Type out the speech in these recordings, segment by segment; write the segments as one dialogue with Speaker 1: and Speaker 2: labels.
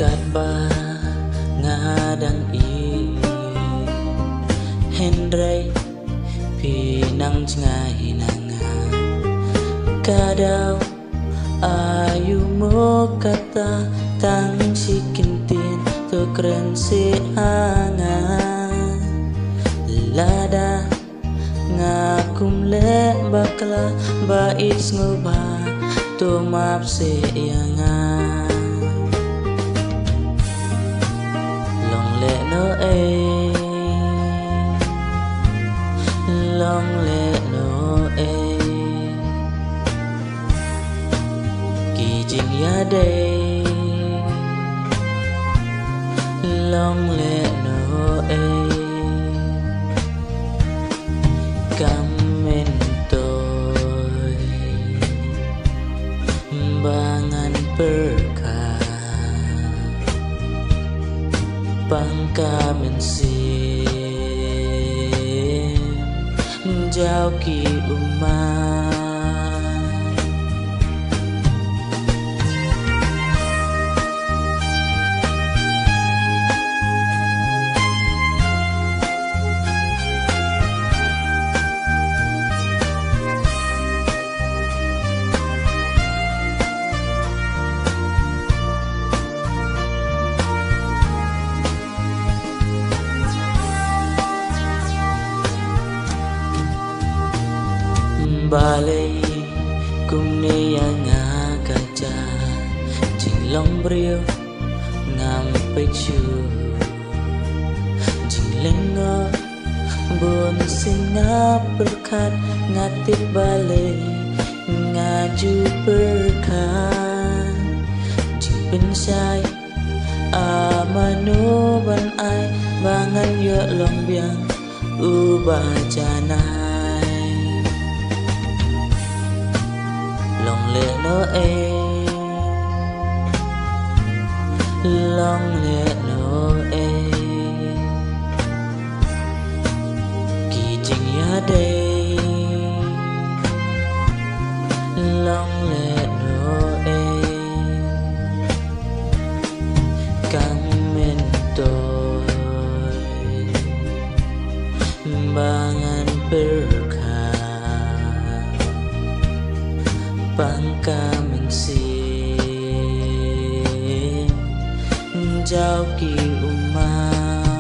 Speaker 1: Kat ba ngadang i Hendray pinang ngay nanga Kadaw ayu mo kata tang sikintin to keren si angan lada ngakum le bakla bais ngoba to map si yangan long le no long le no kijing ya day long le no kamen toy bangan berkah pangkamen sim jauh ki umat balay kum ne yang kaca jing long brio ngam pe chu jing lengo bon singa berkat ngatit balay ngaju berkat jing pensai amanu ban ai bangan yo long biang ubah janai long le no long le no kijing ya day long le no kang men toy bangan berkah pangkamen sim jauh ki umat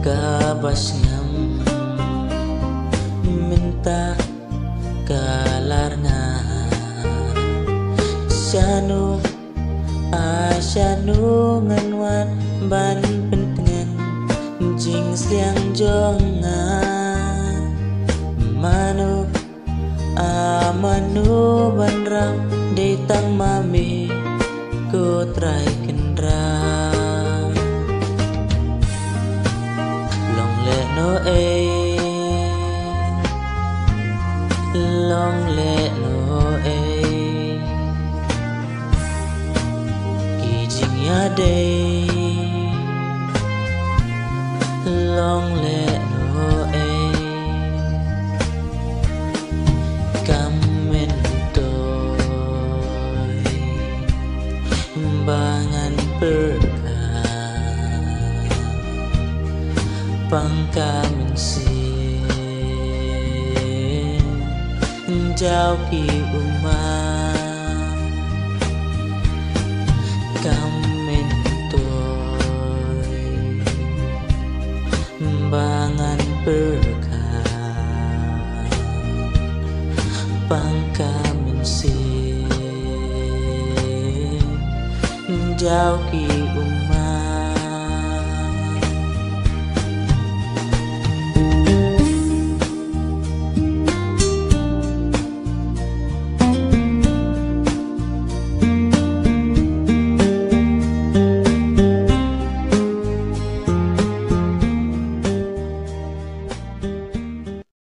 Speaker 1: kabas ngam minta kalar nga syanu asyanu nganwan ban pentengan jing siang jongan manu amanu ban ram detang mami ko trai kendra no long le no kijing ya day long le no kamen toy bangan berkah pangkamen sim jauh ki umat kamen toy bangan berkah pangkamen sim jauh ki umat